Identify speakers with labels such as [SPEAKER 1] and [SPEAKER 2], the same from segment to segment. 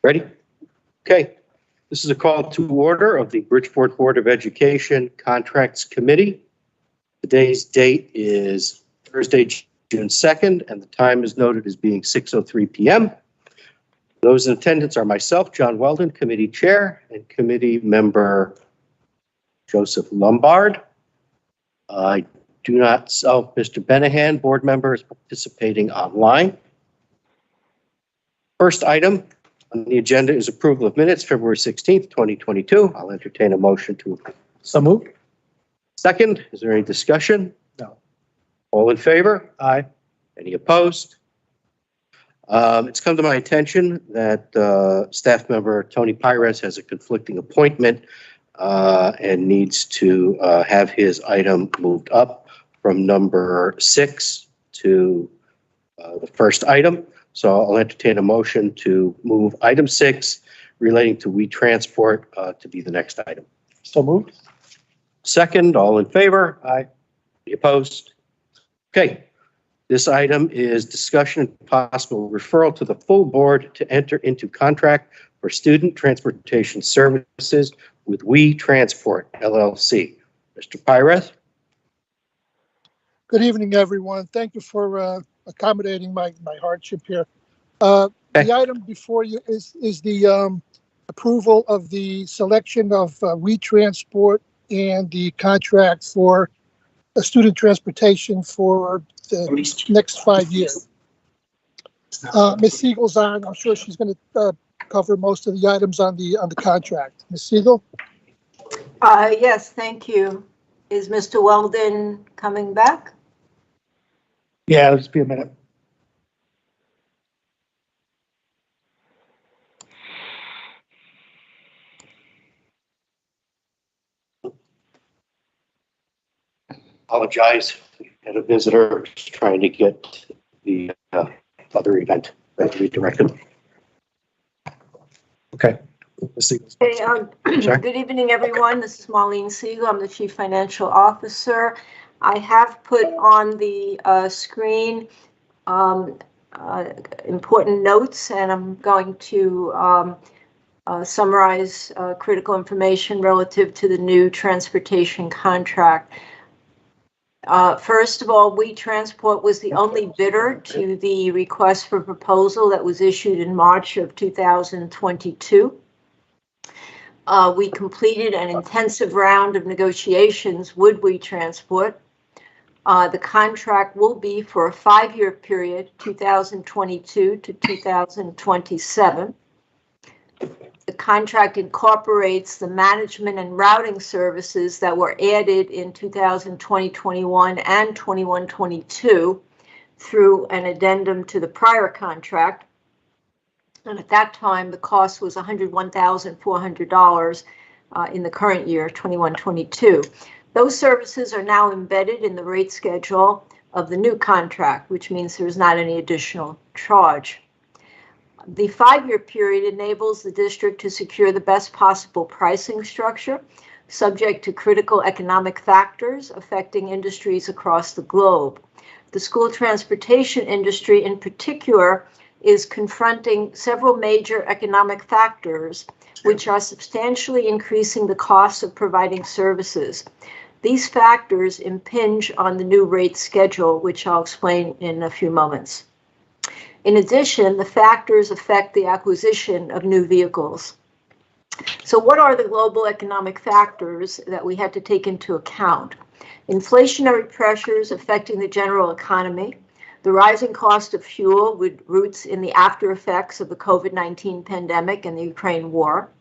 [SPEAKER 1] Ready? Okay. This is a call to order of the Bridgeport Board of Education Contracts Committee. Today's date is Thursday, June 2nd, and the time is noted as being 6:03 p.m. Those in attendance are myself, John Weldon, Committee Chair, and Committee Member Joseph Lombard. I do not, Mr. Benahan, Board Member, is participating online. First item on the agenda is approval of minutes, February 16th, 2022. I'll entertain a motion to approve.
[SPEAKER 2] So moved.
[SPEAKER 1] Second, is there any discussion?
[SPEAKER 2] No.
[SPEAKER 1] All in favor?
[SPEAKER 2] Aye.
[SPEAKER 1] Any opposed? It's come to my attention that staff member Tony Pires has a conflicting appointment and needs to have his item moved up from number 6 to the first item. So I'll entertain a motion to move item 6 relating to WeTransport to be the next item.
[SPEAKER 2] So moved.
[SPEAKER 1] Second, all in favor?
[SPEAKER 2] Aye.
[SPEAKER 1] Any opposed? Okay. This item is discussion and possible referral to the full board to enter into contract for student transportation services with WeTransport LLC. Mr. Pires?
[SPEAKER 3] Good evening, everyone. Thank you for accommodating my hardship here. The item before you is the approval of the selection of WeTransport and the contract for student transportation for the next 5 years. Ms. Siegel's on. I'm sure she's going to cover most of the items on the contract. Ms. Siegel?
[SPEAKER 4] Yes, thank you. Is Mr. Weldon coming back?
[SPEAKER 2] Yeah, it'll just be a minute.
[SPEAKER 1] Apologize. We had a visitor trying to get the other event redirected.
[SPEAKER 2] Okay.
[SPEAKER 4] Hey, good evening, everyone. This is Marlene Siegel. I'm the Chief Financial Officer. I have put on the screen important notes, and I'm going to summarize critical information relative to the new transportation contract. First of all, WeTransport was the only bidder to the request for proposal that was issued in March of 2022. We completed an intensive round of negotiations with WeTransport. The contract will be for a 5-year period, 2022 to 2027. The contract incorporates the management and routing services that were added in 2020-21 and 21-22 through an addendum to the prior contract. And at that time, the cost was $101,400 in the current year, 21-22. Those services are now embedded in the rate schedule of the new contract, which means there's not any additional charge. The 5-year period enables the district to secure the best possible pricing structure, subject to critical economic factors affecting industries across the globe. The school transportation industry in particular is confronting several major economic factors, which are substantially increasing the cost of providing services. These factors impinge on the new rate schedule, which I'll explain in a few moments. In addition, the factors affect the acquisition of new vehicles. So what are the global economic factors that we had to take into account? Inflationary pressures affecting the general economy, the rising cost of fuel with roots in the after effects of the COVID-19 pandemic and the Ukraine war,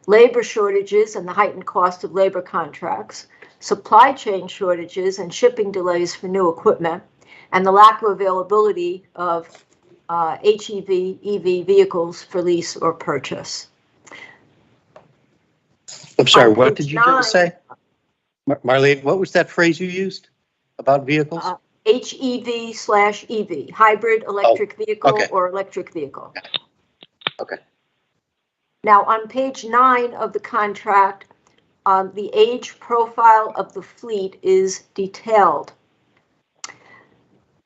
[SPEAKER 4] labor shortages and the heightened cost of labor contracts, supply chain shortages and shipping delays for new equipment, and the lack of availability of HEV, EV vehicles for lease or purchase.
[SPEAKER 1] I'm sorry, what did you just say? Marlene, what was that phrase you used about vehicles?
[SPEAKER 4] HEV/EV, hybrid electric vehicle
[SPEAKER 1] okay.
[SPEAKER 4] or electric vehicle.
[SPEAKER 1] Okay.
[SPEAKER 4] Now, on page 9 of the contract, the age profile of the fleet is detailed.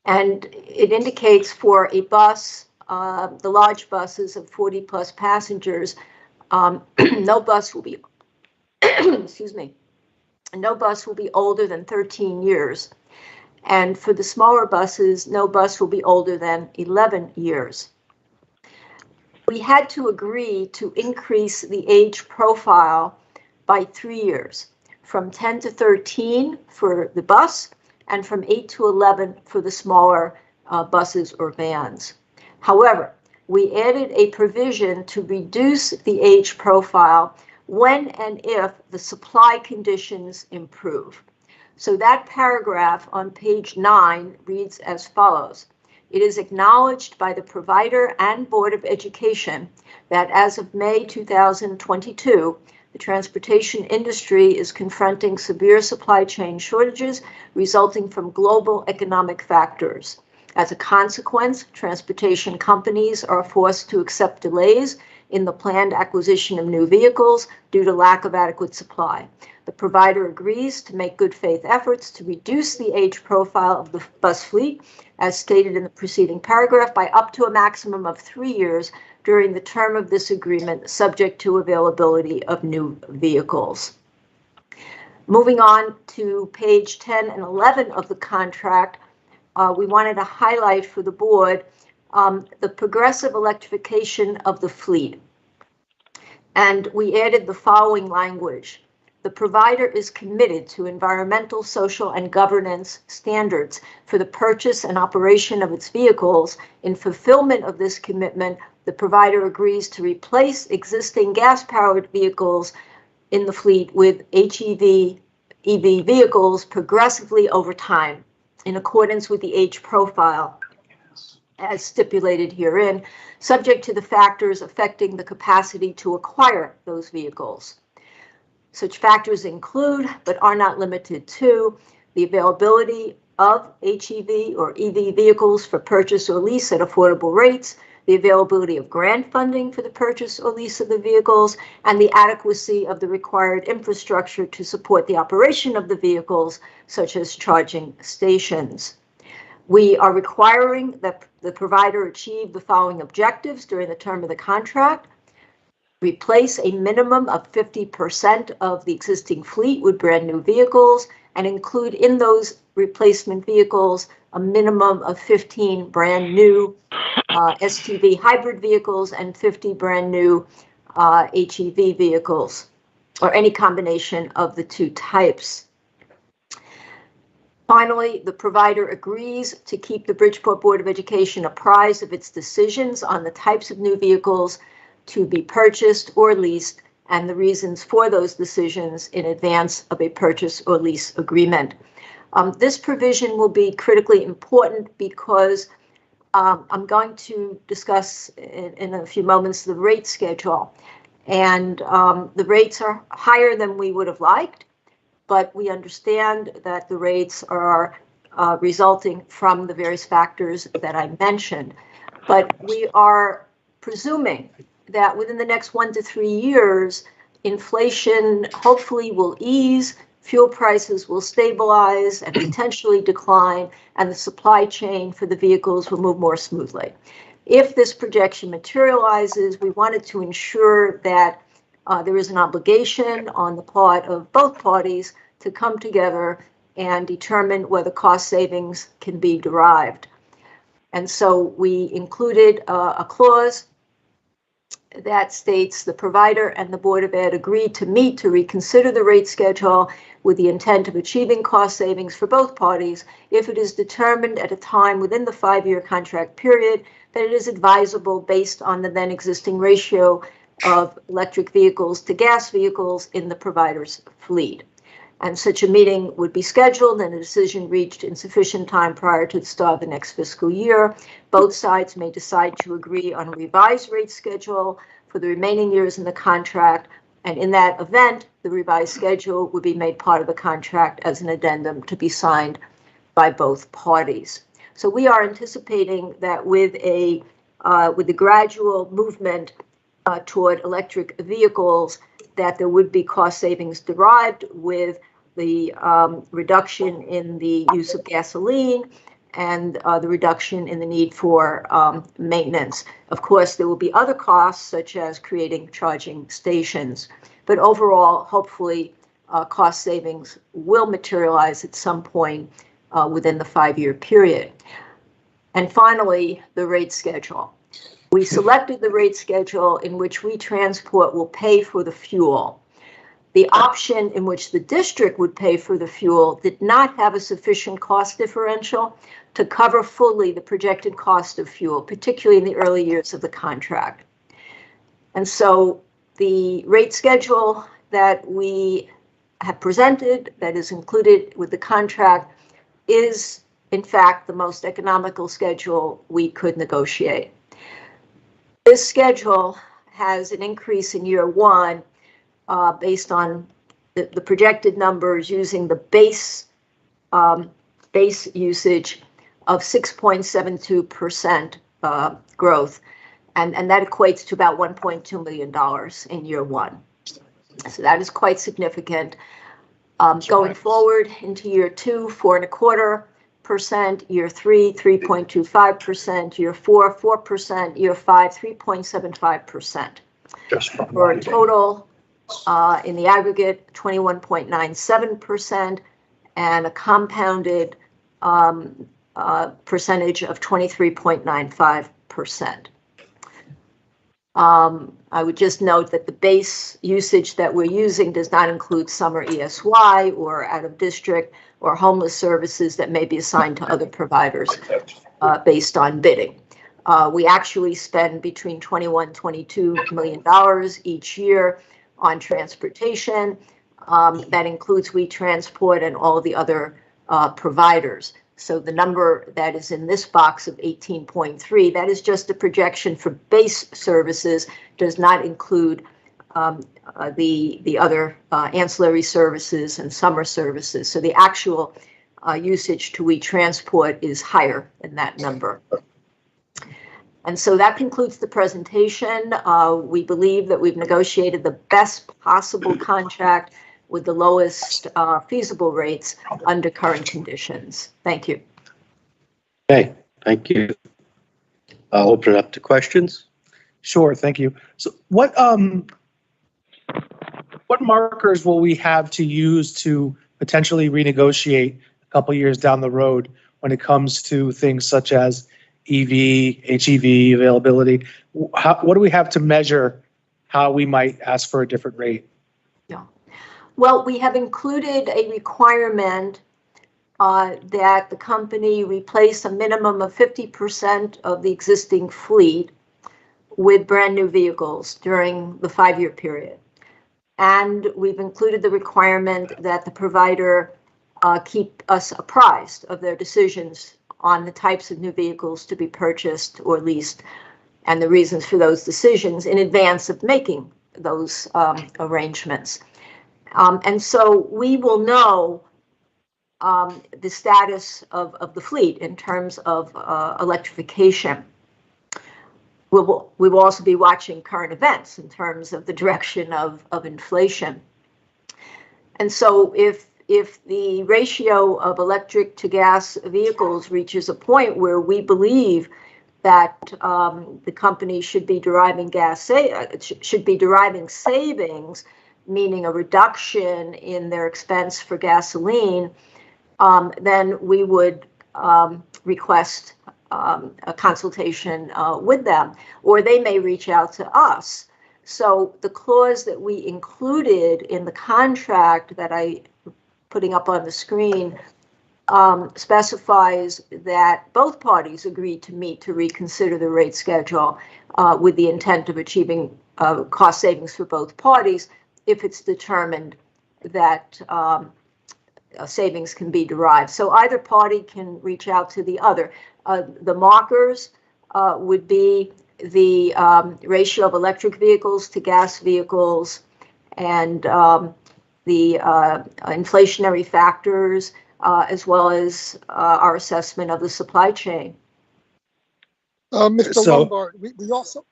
[SPEAKER 4] And it indicates for a bus, the large buses of 40 plus passengers, no bus will be, excuse me, no bus will be older than 13 years. And for the smaller buses, no bus will be older than 11 years. We had to agree to increase the age profile by 3 years, from 10 to 13 for the bus and from 8 to 11 for the smaller buses or vans. However, we added a provision to reduce the age profile when and if the supply conditions improve. So that paragraph on page 9 reads as follows. It is acknowledged by the provider and Board of Education that as of May 2022, the transportation industry is confronting severe supply chain shortages resulting from global economic factors. As a consequence, transportation companies are forced to accept delays in the planned acquisition of new vehicles due to lack of adequate supply. The provider agrees to make good faith efforts to reduce the age profile of the bus fleet, as stated in the preceding paragraph, by up to a maximum of 3 years during the term of this agreement, subject to availability of new vehicles. Moving on to page 10 and 11 of the contract, we wanted to highlight for the board the progressive electrification of the fleet. And we added the following language. The provider is committed to environmental, social, and governance standards for the purchase and operation of its vehicles. In fulfillment of this commitment, the provider agrees to replace existing gas-powered vehicles in the fleet with HEV EV vehicles progressively over time, in accordance with the age profile as stipulated herein, subject to the factors affecting the capacity to acquire those vehicles. Such factors include, but are not limited to, the availability of HEV or EV vehicles for purchase or lease at affordable rates, the availability of grant funding for the purchase or lease of the vehicles, and the adequacy of the required infrastructure to support the operation of the vehicles, such as charging stations. We are requiring that the provider achieve the following objectives during the term of the contract. Replace a minimum of 50% of the existing fleet with brand new vehicles and include in those replacement vehicles a minimum of 15 brand new STV hybrid vehicles and 50 brand new HEV vehicles, or any combination of the two types. Finally, the provider agrees to keep the Bridgeport Board of Education apprised of its decisions on the types of new vehicles to be purchased or leased and the reasons for those decisions in advance of a purchase or lease agreement. This provision will be critically important because I'm going to discuss in a few moments the rate schedule. And the rates are higher than we would have liked, but we understand that the rates are resulting from the various factors that I mentioned. But we are presuming that within the next 1 to 3 years, inflation hopefully will ease, fuel prices will stabilize and potentially decline, and the supply chain for the vehicles will move more smoothly. If this projection materializes, we wanted to ensure that there is an obligation on the part of both parties to come together and determine whether cost savings can be derived. And so we included a clause that states the provider and the Board of Ed agreed to meet to reconsider the rate schedule with the intent of achieving cost savings for both parties if it is determined at a time within the 5-year contract period that it is advisable based on the then existing ratio of electric vehicles to gas vehicles in the provider's fleet. And such a meeting would be scheduled and a decision reached in sufficient time prior to the start of the next fiscal year. Both sides may decide to agree on a revised rate schedule for the remaining years in the contract. And in that event, the revised schedule would be made part of the contract as an addendum to be signed by both parties. So we are anticipating that with the gradual movement toward electric vehicles, that there would be cost savings derived with the reduction in the use of gasoline and the reduction in the need for maintenance. Of course, there will be other costs, such as creating charging stations. But overall, hopefully, cost savings will materialize at some point within the 5-year period. And finally, the rate schedule. We selected the rate schedule in which We Transport will pay for the fuel. The option in which the district would pay for the fuel did not have a sufficient cost differential to cover fully the projected cost of fuel, particularly in the early years of the contract. And so the rate schedule that we have presented, that is included with the contract, is in fact the most economical schedule we could negotiate. This schedule has an increase in year one based on the projected numbers using the base usage of 6.72% growth, and that equates to about $1.2 million in year one. So that is quite significant. Going forward into year two, 4.25%, year three, 3.25%, year four, 4%, year five, 3.75%. For a total in the aggregate, 21.97%, and a compounded percentage of 23.95%. I would just note that the base usage that we're using does not include summer ESY or out-of-district or homeless services that may be assigned to other providers based on bidding. We actually spend between $21 and $22 million each year on transportation. That includes We Transport and all the other providers. So the number that is in this box of 18.3, that is just a projection for base services, does not include the other ancillary services and summer services. So the actual usage to We Transport is higher than that number. And so that concludes the presentation. We believe that we've negotiated the best possible contract with the lowest feasible rates under current conditions. Thank you.
[SPEAKER 1] Okay, thank you. I'll open it up to questions.
[SPEAKER 2] Sure, thank you. So what markers will we have to use to potentially renegotiate a couple years down the road when it comes to things such as EV, HEV availability? What do we have to measure how we might ask for a different rate?
[SPEAKER 4] Yeah. Well, we have included a requirement that the company replace a minimum of 50% of the existing fleet with brand new vehicles during the 5-year period. And we've included the requirement that the provider keep us apprised of their decisions on the types of new vehicles to be purchased or leased and the reasons for those decisions in advance of making those arrangements. And so we will know the status of the fleet in terms of electrification. We will also be watching current events in terms of the direction of inflation. And so if the ratio of electric to gas vehicles reaches a point where we believe that the company should be deriving savings, meaning a reduction in their expense for gasoline, then we would request a consultation with them, or they may reach out to us. So the clause that we included in the contract that I putting up on the screen specifies that both parties agreed to meet to reconsider the rate schedule with the intent of achieving cost savings for both parties if it's determined that savings can be derived. So either party can reach out to the other. The markers would be the ratio of electric vehicles to gas vehicles and the inflationary factors, as well as our assessment of the supply chain.
[SPEAKER 3] Mr. Lombard,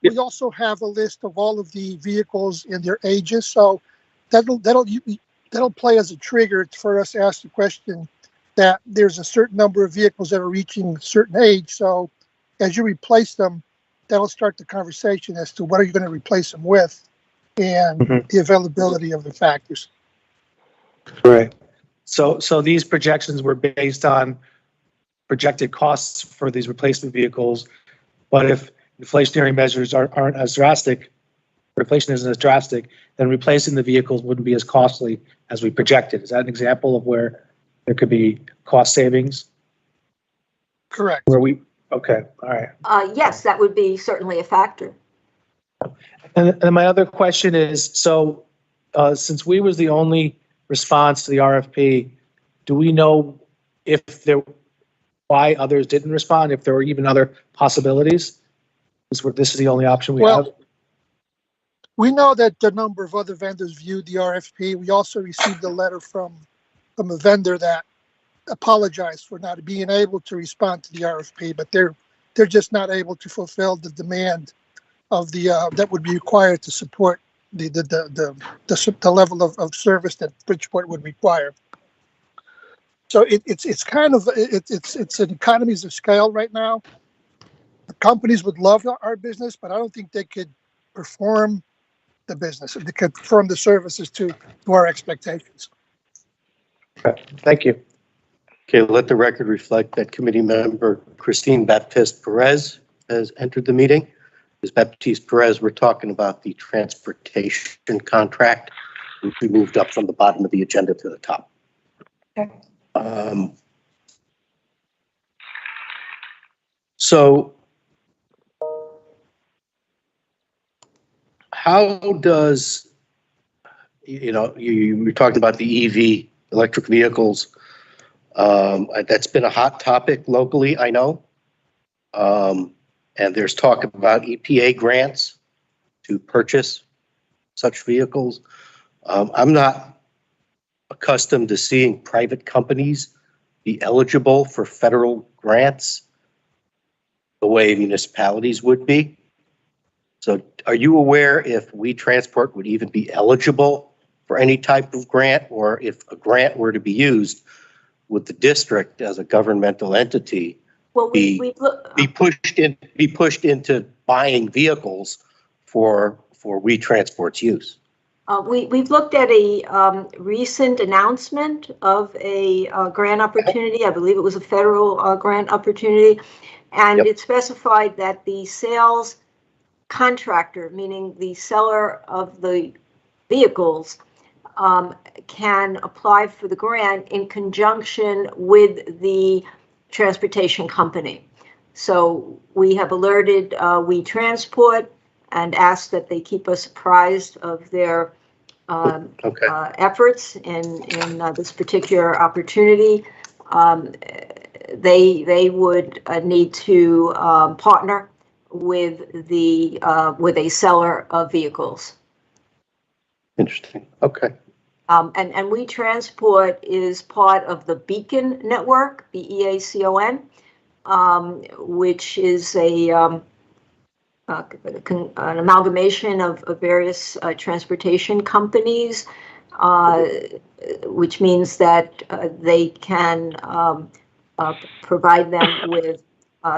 [SPEAKER 3] we also have a list of all of the vehicles and their ages, so that'll play as a trigger for us to ask the question: that there's a certain number of vehicles that are reaching a certain age. So as you replace them, that'll start the conversation as to what are you going to replace them with and the availability of the factors.
[SPEAKER 2] Right. So these projections were based on projected costs for these replacement vehicles. But if inflationary measures aren't as drastic, inflation isn't as drastic, then replacing the vehicles wouldn't be as costly as we projected. Is that an example of where there could be cost savings?
[SPEAKER 3] Correct.
[SPEAKER 2] Okay, all right.
[SPEAKER 4] Yes, that would be certainly a factor.
[SPEAKER 2] And my other question is, so since we was the only response to the RFP, do we know why others didn't respond, if there were even other possibilities? This is the only option we have?
[SPEAKER 3] We know that the number of other vendors viewed the RFP. We also received a letter from a vendor that apologized for not being able to respond to the RFP, but they're just not able to fulfill the demand of the that would be required to support the level of service that Bridgeport would require. So it's kind of it's an economies of scale right now. The companies would love our business, but I don't think they could perform the business. They could perform the services to our expectations.
[SPEAKER 2] Okay, thank you.
[SPEAKER 1] Okay, let the record reflect that committee member Christine Baptiste Perez has entered the meeting. Ms. Baptiste Perez, we're talking about the transportation contract, which we moved up from the bottom of the agenda to the top.
[SPEAKER 4] Okay.
[SPEAKER 1] So how does, you were talking about the EV, electric vehicles. That's been a hot topic locally, I know. And there's talk about EPA grants to purchase such vehicles. I'm not accustomed to seeing private companies be eligible for federal grants the way municipalities would be. So are you aware if We Transport would even be eligible for any type of grant, or if a grant were to be used, would the district as a governmental entity be pushed into buying vehicles for We Transport's use?
[SPEAKER 4] We've looked at a recent announcement of a grant opportunity. I believe it was a federal grant opportunity, and it specified that the sales contractor, meaning the seller of the vehicles, can apply for the grant in conjunction with the transportation company. So we have alerted We Transport and asked that they keep us apprised of their efforts in this particular opportunity. They would need to partner with a seller of vehicles.
[SPEAKER 1] Interesting. Okay.
[SPEAKER 4] And We Transport is part of the Beacon network, BEACON, which is an amalgamation of various transportation companies, which means that they can provide them with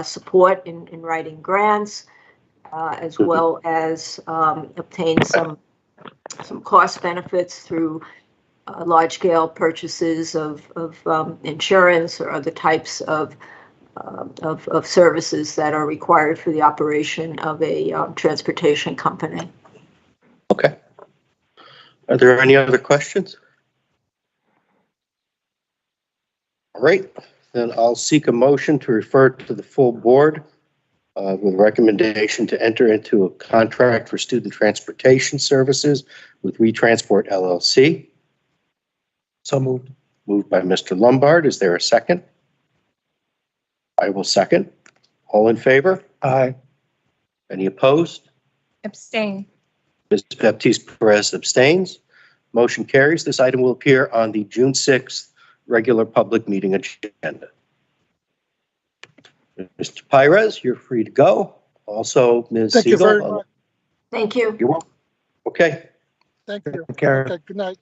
[SPEAKER 4] support in writing grants, as well as obtain some cost benefits through large-scale purchases of insurance or other types of services that are required for the operation of a transportation company.
[SPEAKER 1] Okay. Are there any other questions? All right, then I'll seek a motion to refer to the full board with recommendation to enter into a contract for student transportation services with We Transport LLC.
[SPEAKER 2] So moved.
[SPEAKER 1] Moved by Mr. Lombard. Is there a second? I will second. All in favor?
[SPEAKER 2] Aye.
[SPEAKER 1] Any opposed?
[SPEAKER 5] Abstain.
[SPEAKER 1] Ms. Baptiste Perez abstains. Motion carries. This item will appear on the June 6th regular public meeting agenda. Mr. Pires, you're free to go. Also, Ms.
[SPEAKER 3] Thank you
[SPEAKER 1] Siegel.
[SPEAKER 3] very much.
[SPEAKER 4] Thank you.
[SPEAKER 1] You're welcome. Okay.
[SPEAKER 3] Thank you.
[SPEAKER 2] Take care.
[SPEAKER 3] Okay, good night.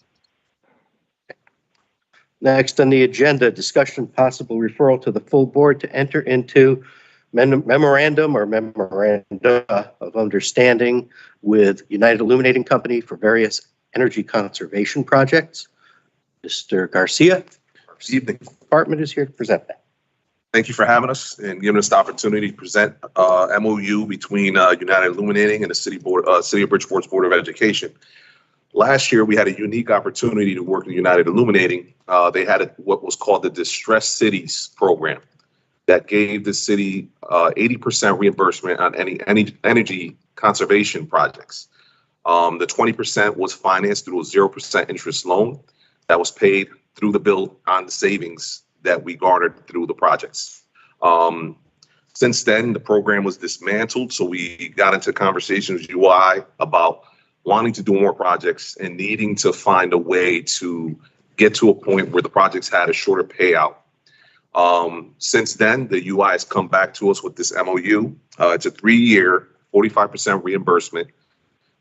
[SPEAKER 1] Next on the agenda, discussion possible referral to the full board to enter into memorandum of understanding with United Illuminating Company for various energy conservation projects. Mr. Garcia,
[SPEAKER 5] Good evening.
[SPEAKER 1] department is here to present that.
[SPEAKER 5] Thank you for having us and giving us the opportunity to present MOU between United Illuminating and the City of Bridgeport's Board of Education. Last year, we had a unique opportunity to work with United Illuminating. They had what was called the Distressed Cities program that gave the city 80% reimbursement on any energy conservation projects. The 20% was financed through a 0% interest loan that was paid through the bill on the savings that we garnered through the projects. Since then, the program was dismantled, so we got into conversations with UI about wanting to do more projects and needing to find a way to get to a point where the projects had a shorter payout. Since then, the UI has come back to us with this MOU. It's a 3-year, 45% reimbursement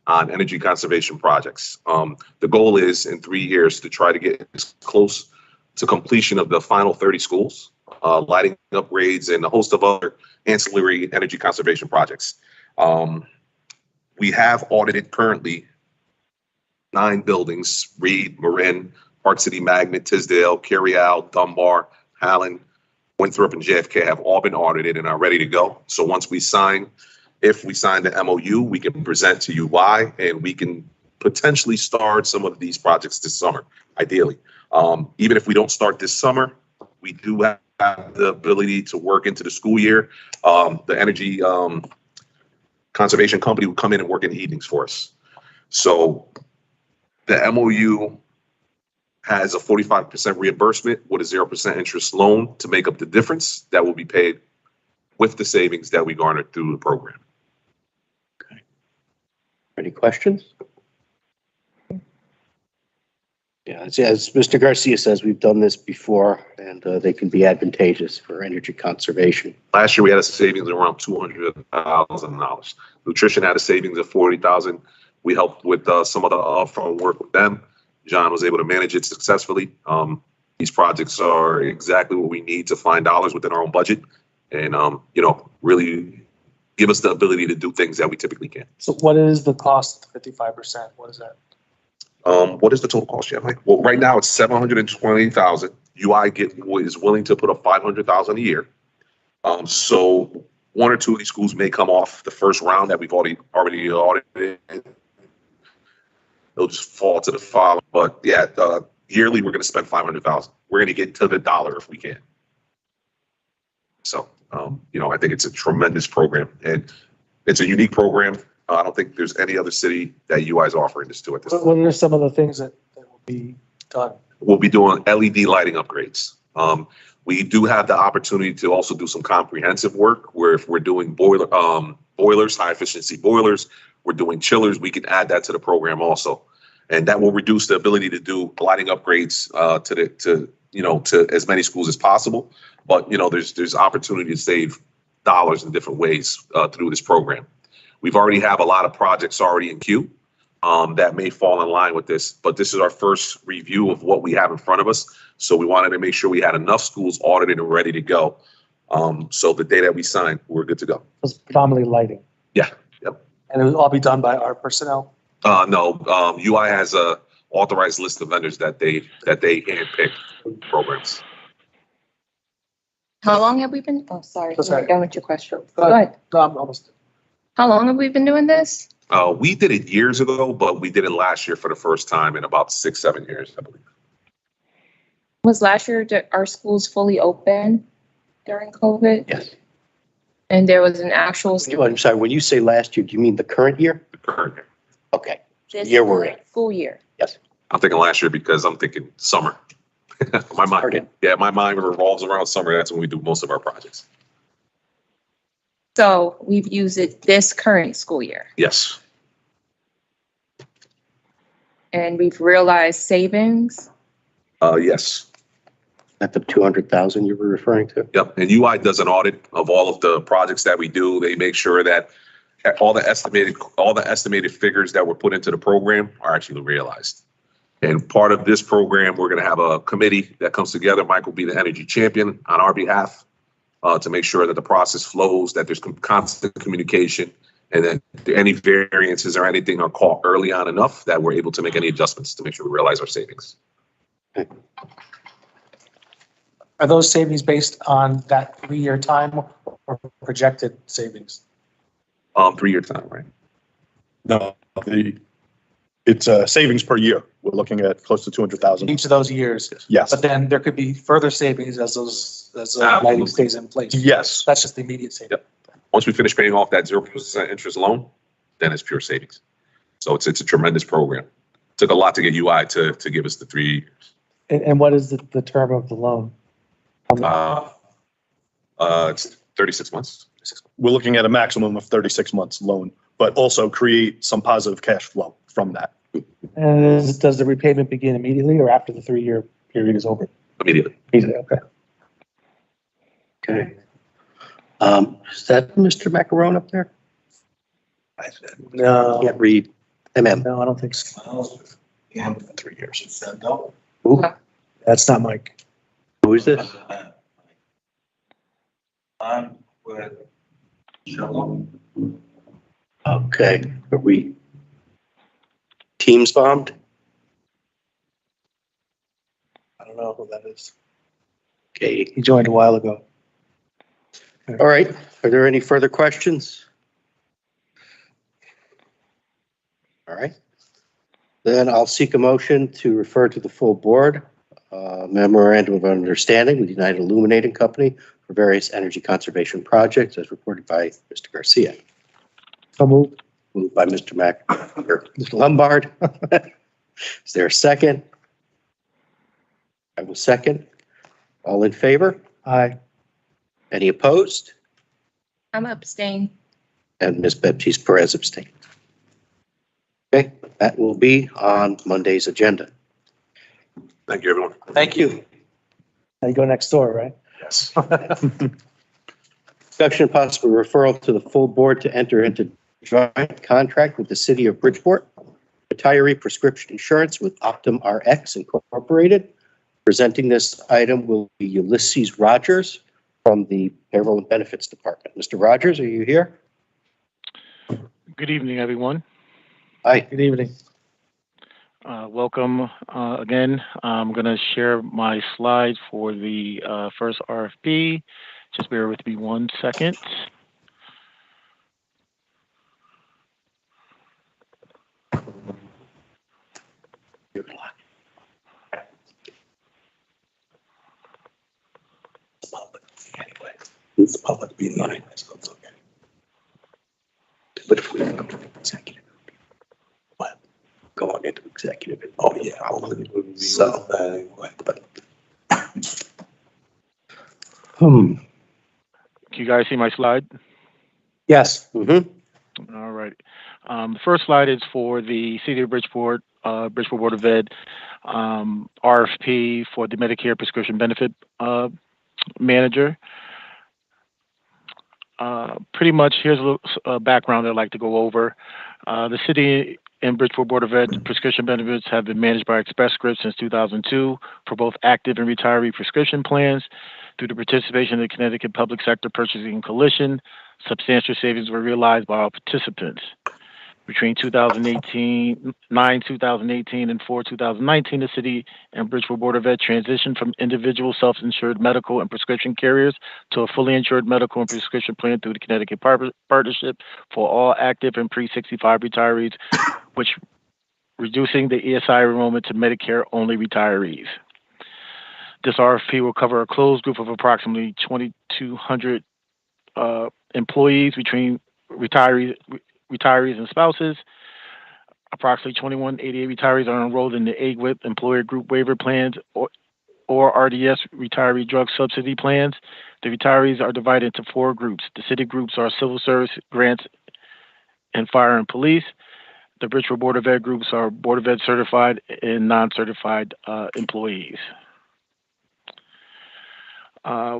[SPEAKER 5] on energy conservation projects. The goal is in 3 years to try to get as close to completion of the final 30 schools, lighting upgrades, and a host of other ancillary energy conservation projects. We have audited currently 9 buildings: Reed, Marin, Park City Magnet, Tisdale, Carrial, Dunbar, Hallen, Winthrop, and JFK have all been audited and are ready to go. So once if we sign the MOU, we can present to UI and we can potentially start some of these projects this summer, ideally. Even if we don't start this summer, we do have the ability to work into the school year. The energy conservation company would come in and work in the evenings for us. So the MOU has a 45% reimbursement with a 0% interest loan to make up the difference that will be paid with the savings that we garnered through the program.
[SPEAKER 1] Okay. Any questions? Yeah, as Mr. Garcia says, we've done this before, and they can be advantageous for energy conservation.
[SPEAKER 5] Last year, we had a savings of around $200,000. Nutrition had a savings of $40,000. We helped with some of the upfront work with them. John was able to manage it successfully. These projects are exactly what we need to find dollars within our own budget and, really give us the ability to do things that we typically can't.
[SPEAKER 2] So what is the cost of 55%? What is that?
[SPEAKER 5] What is the total cost, Jeff? Well, right now it's $720,000. UI is willing to put up $500,000 a year. So 1 or 2 of these schools may come off the first round that we've already audited. They'll just fall to the following. But yeah, yearly we're going to spend $500,000. We're going to get to the dollar if we can. So I think it's a tremendous program and it's a unique program. I don't think there's any other city that UI is offering this to at this time.
[SPEAKER 2] What are some of the things that will be done?
[SPEAKER 5] We'll be doing LED lighting upgrades. We do have the opportunity to also do some comprehensive work where if we're doing boilers, high efficiency boilers, we're doing chillers, we can add that to the program also. And that will reduce the ability to do lighting upgrades to as many schools as possible. But, there's opportunity to save dollars in different ways through this program. We've already have a lot of projects already in queue that may fall in line with this, but this is our first review of what we have in front of us. So we wanted to make sure we had enough schools audited and ready to go. So the day that we sign, we're good to go.
[SPEAKER 2] It's predominantly lighting.
[SPEAKER 5] Yeah. Yep.
[SPEAKER 2] And it will all be done by our personnel?
[SPEAKER 5] No, UI has a authorized list of vendors that they handpick programs.
[SPEAKER 6] How long have we been? Oh, sorry.
[SPEAKER 2] Sorry.
[SPEAKER 6] You're done with your question.
[SPEAKER 2] Go
[SPEAKER 6] Go
[SPEAKER 2] ahead.
[SPEAKER 6] ahead.
[SPEAKER 2] No, I'm almost.
[SPEAKER 6] How long have we been doing this?
[SPEAKER 5] We did it years ago, but we did it last year for the first time in about 6-7 years, I believe.
[SPEAKER 6] Was last year our schools fully open during COVID?
[SPEAKER 1] Yes.
[SPEAKER 6] And there was an actual
[SPEAKER 1] I'm sorry, when you say last year, do you mean the current year?
[SPEAKER 5] The current year.
[SPEAKER 1] Okay.
[SPEAKER 6] this
[SPEAKER 1] year we're in.
[SPEAKER 6] school year.
[SPEAKER 1] Yes.
[SPEAKER 5] I'm thinking last year because I'm thinking summer. My mind revolves around summer. That's when we do most of our projects.
[SPEAKER 6] So we've used it this current school year
[SPEAKER 5] Yes.
[SPEAKER 6] and we've realized savings.
[SPEAKER 5] Yes.
[SPEAKER 1] At the 200,000 you were referring to?
[SPEAKER 5] Yep. And UI does an audit of all of the projects that we do. They make sure that all the estimated figures that were put into the program are actually realized. And part of this program, we're going to have a committee that comes together. Mike will be the energy champion on our behalf to make sure that the process flows, that there's constant communication, and that any variances or anything are caught early on enough that we're able to make any adjustments to make sure we realize our savings.
[SPEAKER 2] Are those savings based on that 3-year time or projected savings?
[SPEAKER 5] 3-year time, right?
[SPEAKER 7] No, it's savings per year. We're looking at close to 200,000.
[SPEAKER 2] Each of those years?
[SPEAKER 7] Yes.
[SPEAKER 2] But then there could be further savings as the lighting stays in place?
[SPEAKER 7] Yes.
[SPEAKER 2] That's just the immediate savings?
[SPEAKER 5] Yep. Once we finish paying off that 0% interest loan, then it's pure savings. So it's a tremendous program. Took a lot to get UI to give us the 3 years.
[SPEAKER 2] And what is the term of the loan?
[SPEAKER 5] It's 36 months.
[SPEAKER 7] We're looking at a maximum of 36 months loan, but also create some positive cash flow from that.
[SPEAKER 2] And does the repayment begin immediately or after the 3-year period is over?
[SPEAKER 5] Immediately.
[SPEAKER 2] Immediately, okay.
[SPEAKER 1] Okay. Is that Mr. Macarone up there? I
[SPEAKER 2] No,
[SPEAKER 1] can't read. MM.
[SPEAKER 2] no, I don't think so.
[SPEAKER 8] Yeah, 3 years.
[SPEAKER 1] Who?
[SPEAKER 2] That's not Mike.
[SPEAKER 1] Who is this?
[SPEAKER 8] I'm with Shalom.
[SPEAKER 1] Okay. Are we Teams bombed?
[SPEAKER 2] I don't know who that is.
[SPEAKER 1] Okay.
[SPEAKER 2] He joined a while ago.
[SPEAKER 1] All right. Are there any further questions? All right. Then I'll seek a motion to refer to the full board, memorandum of understanding with United Illuminating Company for various energy conservation projects as reported by Mr. Garcia.
[SPEAKER 2] So moved.
[SPEAKER 1] Moved by Mr. Mr. Lombard. Is there a second? I will second. All in favor?
[SPEAKER 2] Aye.
[SPEAKER 1] Any opposed?
[SPEAKER 6] I'm abstaining.
[SPEAKER 1] And Ms. Baptiste Perez abstained. Okay, that will be on Monday's agenda.
[SPEAKER 5] Thank you, everyone.
[SPEAKER 1] Thank you.
[SPEAKER 2] Now you go next door, right?
[SPEAKER 5] Yes.
[SPEAKER 1] Discussion and possible referral to the full board to enter into joint contract with the city of Bridgeport, retiree prescription insurance with Optum RX Incorporated. Presenting this item will be Ulysses Rogers from the Payroll and Benefits Department. Mr. Rogers, are you here?
[SPEAKER 9] Good evening, everyone.
[SPEAKER 1] Hi.
[SPEAKER 2] Good evening.
[SPEAKER 9] Welcome again. I'm going to share my slides for the first RFP. Just bear with me 1 second.
[SPEAKER 1] It's public meeting. But if we go to executive, what? Going into executive. Oh, yeah. So, but.
[SPEAKER 9] Can you guys see my slide?
[SPEAKER 2] Yes.
[SPEAKER 1] Mm-hmm.
[SPEAKER 9] All right. The first slide is for the City of Bridgeport, Bridgeport Board of Ed RFP for the Medicare prescription benefit manager. Pretty much, here's a little background I'd like to go over. The City and Bridgeport Board of Ed prescription benefits have been managed by Express Scripts since 2002 for both active and retiree prescription plans. Through the participation of the Connecticut Public Sector Purchasing Coalition, substantial savings were realized by all participants. Between 2018 and 2019, the City and Bridgeport Board of Ed transitioned from individual self-insured medical and prescription carriers to a fully insured medical and prescription plan through the Connecticut Partnership for all active and pre-65 retirees, which reducing the ESI enrollment to Medicare-only retirees. This RFP will cover a closed group of approximately 2,200 employees between retirees and spouses. Approximately 2,188 retirees are enrolled in the AGWIP Employer Group Waiver Plans or RDS Retiree Drug Subsidy Plans. The retirees are divided into 4 groups. The city groups are Civil Service, Grants, and Fire and Police. The Bridgeport Board of Ed groups are Board of Ed certified and non-certified employees.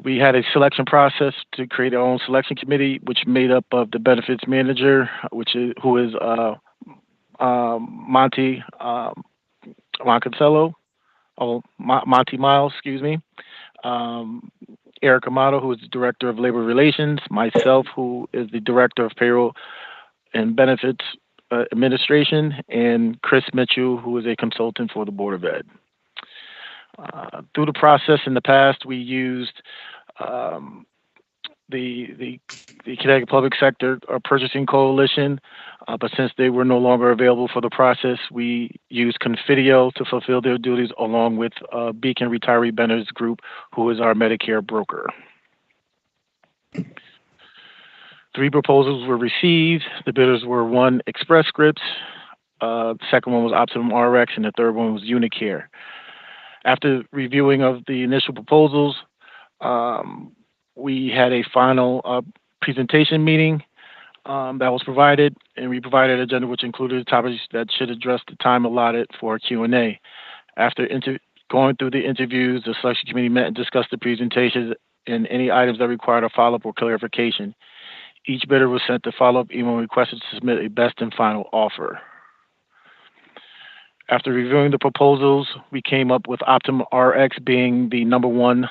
[SPEAKER 9] We had a selection process to create our own selection committee, which made up of the benefits manager, who is Monty Monticello, Monty Miles, excuse me. Eric Amato, who is the Director of Labor Relations, myself, who is the Director of Payroll and Benefits Administration, and Chris Mitchell, who is a consultant for the Board of Ed. Through the process in the past, we used the Connecticut Public Sector Purchasing Coalition, but since they were no longer available for the process, we used Confidio to fulfill their duties along with Beacon Retiree Benefits Group, who is our Medicare broker. 3 proposals were received. The bidders were 1, Express Scripts, the second one was Optimum RX, and the third one was Unicare. After reviewing of the initial proposals, we had a final presentation meeting that was provided, and we provided an agenda which included topics that should address the time allotted for Q&A. After going through the interviews, the selection committee met and discussed the presentations and any items that required a follow-up or clarification. Each bidder was sent a follow-up email requested to submit a best and final offer. After reviewing the proposals, we came up with Optimum RX being the #1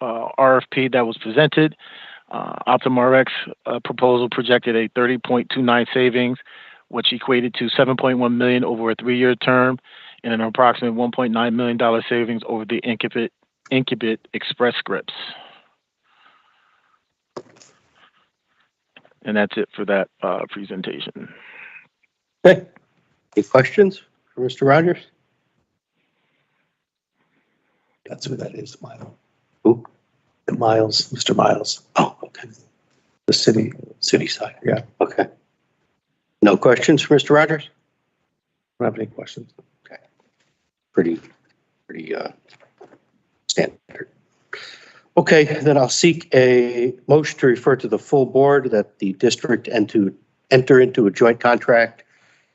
[SPEAKER 9] RFP that was presented. Optimum RX proposal projected a 30.29 savings, which equated to $7.1 million over a 3-year term and an approximate $1.9 million savings over the Incubit Express Scripts. And that's it for that presentation.
[SPEAKER 1] Okay. Any questions for Mr. Rogers?
[SPEAKER 2] That's who that is, Miles.
[SPEAKER 1] Who?
[SPEAKER 2] Miles, Mr. Miles,
[SPEAKER 1] Oh, okay.
[SPEAKER 2] the city side. Yeah,
[SPEAKER 1] Okay. No questions for Mr. Rogers?
[SPEAKER 2] don't have any questions.
[SPEAKER 1] Pretty standard. Okay, then I'll seek a motion to refer to the full board that the district and to enter into a joint contract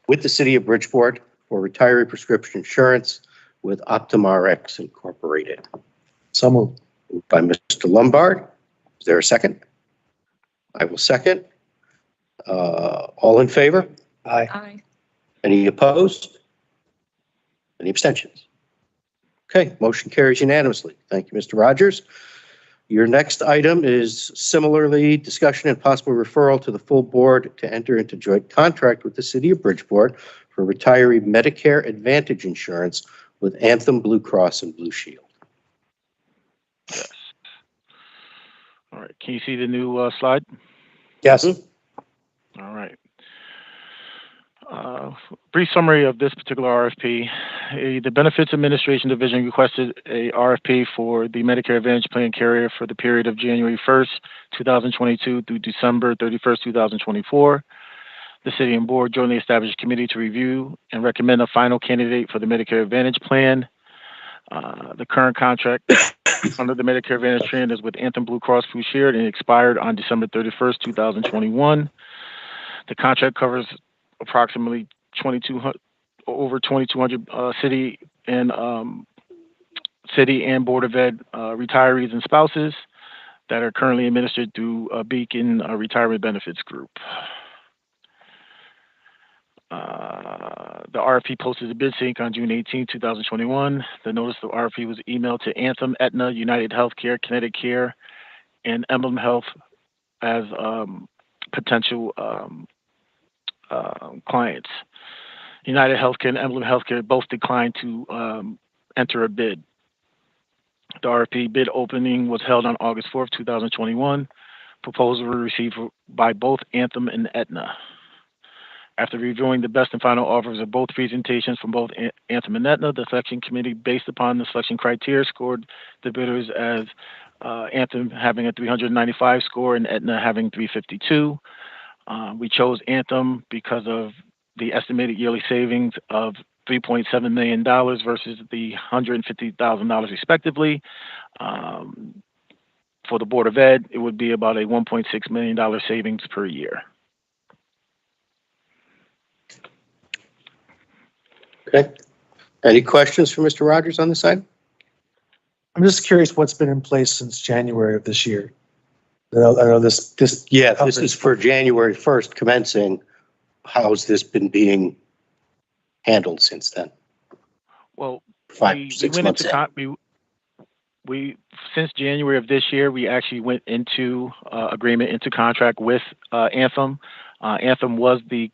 [SPEAKER 1] with the city of Bridgeport for retiree prescription insurance with OptumRx Incorporated.
[SPEAKER 2] So moved.
[SPEAKER 1] Moved by Mr. Lombard. Is there a second? I will second. All in favor?
[SPEAKER 2] Aye.
[SPEAKER 6] Aye.
[SPEAKER 1] Any opposed? Any abstentions? Okay, motion carries unanimously. Thank you, Mr. Rogers. Your next item is similarly discussion and possible referral to the full board to enter into joint contract with the city of Bridgeport for retiree Medicare Advantage insurance with Anthem Blue Cross and Blue Shield.
[SPEAKER 9] Yes. All right. Can you see the new slide?
[SPEAKER 2] Yes.
[SPEAKER 9] All right. Brief summary of this particular RFP. The Benefits Administration Division requested a RFP for the Medicare Advantage plan carrier for the period of January 1st, 2022 through December 31st, 2024. The city and board jointly established a committee to review and recommend a final candidate for the Medicare Advantage plan. The current contract under the Medicare Advantage plan is with Anthem Blue Cross Blue Shield and expired on December 31st, 2021. The contract covers approximately 2,200 city and Board of Ed retirees and spouses that are currently administered through Beacon Retirement Benefits Group. The RFP posted a bid sync on June 18, 2021. The notice of RFP was emailed to Anthem, Aetna, United Healthcare, Connecticut Care, and Emblem Health as potential clients. United Healthcare and Emblem Healthcare both declined to enter a bid. The RFP bid opening was held on August 4th, 2021. Proposals were received by both Anthem and Aetna. After reviewing the best and final offers of both presentations from both Anthem and Aetna, the selection committee, based upon the selection criteria, scored the bidders as Anthem having a 395 score and Aetna having 352. We chose Anthem because of the estimated yearly savings of $3.7 million versus the $150,000 respectively. For the Board of Ed, it would be about a $1.6 million savings per year.
[SPEAKER 1] Okay. Any questions for Mr. Rogers on this side?
[SPEAKER 2] I'm just curious what's been in place since January of this year. I know this.
[SPEAKER 1] Yeah, this is for January 1st commencing. How's this been being handled since then?
[SPEAKER 9] Well,
[SPEAKER 1] 5,
[SPEAKER 9] we
[SPEAKER 1] 6
[SPEAKER 9] went
[SPEAKER 1] months
[SPEAKER 9] into
[SPEAKER 1] in.
[SPEAKER 9] we since January of this year, we actually went into agreement, into contract with Anthem. Anthem was the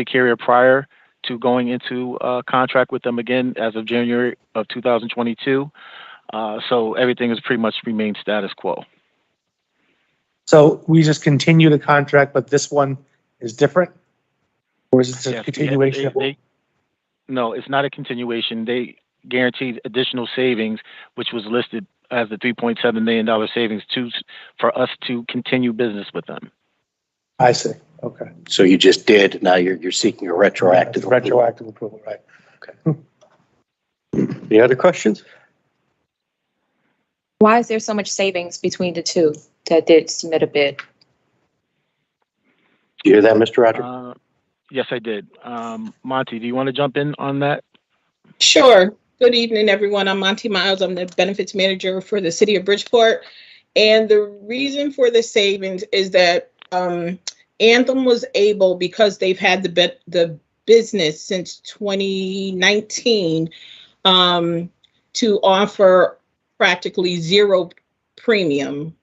[SPEAKER 9] carrier prior to going into contract with them again as of January of 2022. So everything has pretty much remained status quo.
[SPEAKER 2] So we just continue the contract, but this one is different? Or is it a
[SPEAKER 9] Yes,
[SPEAKER 2] continuation?
[SPEAKER 9] no, it's not a continuation. They guaranteed additional savings, which was listed as the $3.7 million savings for us to continue business with them.
[SPEAKER 2] I see. Okay.
[SPEAKER 1] So you just did, now you're seeking a retroactive approval.
[SPEAKER 2] Retroactive approval, right. Okay.
[SPEAKER 1] Any other questions?
[SPEAKER 6] Why is there so much savings between the two that did submit a bid?
[SPEAKER 1] Do you hear that, Mr. Roger?
[SPEAKER 9] Yes, I did. Monty, do you want to jump in on that?
[SPEAKER 10] Sure. Good evening, everyone. I'm Monty Miles. I'm the benefits manager for the city of Bridgeport. And the reason for the savings is that Anthem was able, because they've had the business since 2019, to offer practically zero premium,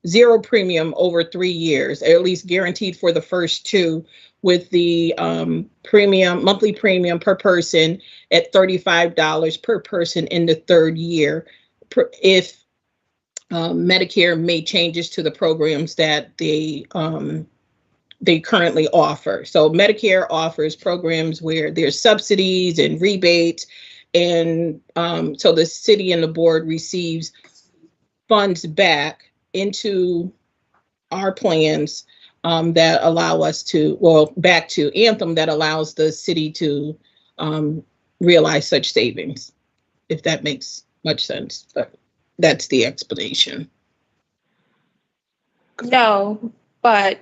[SPEAKER 10] zero premium over 3 years, or at least guaranteed for the first 2, with the monthly premium per person at $35 per person in the 3rd year, if Medicare made changes to the programs that they currently offer. So Medicare offers programs where there's subsidies and rebates, and so the city and the board receives funds back into our plans that allow us to, back to Anthem, that allows the city to realize such savings, if that makes much sense. But that's the explanation.
[SPEAKER 6] No, but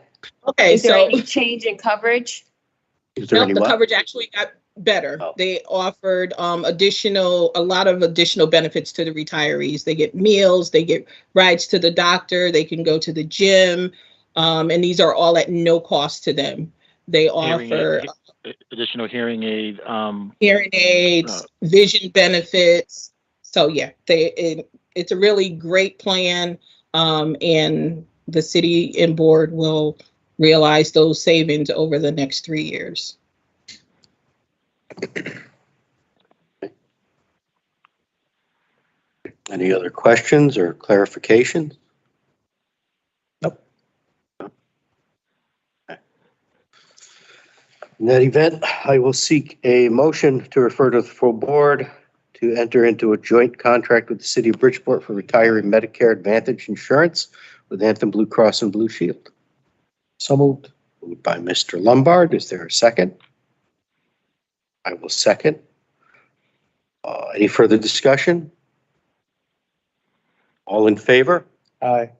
[SPEAKER 10] Okay,
[SPEAKER 6] is there
[SPEAKER 10] so
[SPEAKER 6] any change in coverage?
[SPEAKER 1] Is there any
[SPEAKER 10] the
[SPEAKER 1] what?
[SPEAKER 10] coverage actually got better.
[SPEAKER 1] Oh.
[SPEAKER 10] They offered a lot of additional benefits to the retirees. They get meals, they get rides to the doctor, they can go to the gym, and these are all at no cost to them. They offer
[SPEAKER 9] additional hearing aid,
[SPEAKER 10] hearing aids, vision benefits. So yeah, it's a really great plan, and the city and board will realize those savings over the next 3 years.
[SPEAKER 1] Any other questions or clarifications?
[SPEAKER 2] Nope.
[SPEAKER 1] Okay. In that event, I will seek a motion to refer to the full board to enter into a joint contract with the city of Bridgeport for retiree Medicare Advantage insurance with Anthem Blue Cross and Blue Shield.
[SPEAKER 2] So moved.
[SPEAKER 1] Moved by Mr. Lombard. Is there a second? I will second. Any further discussion? All in favor?
[SPEAKER 2] Aye.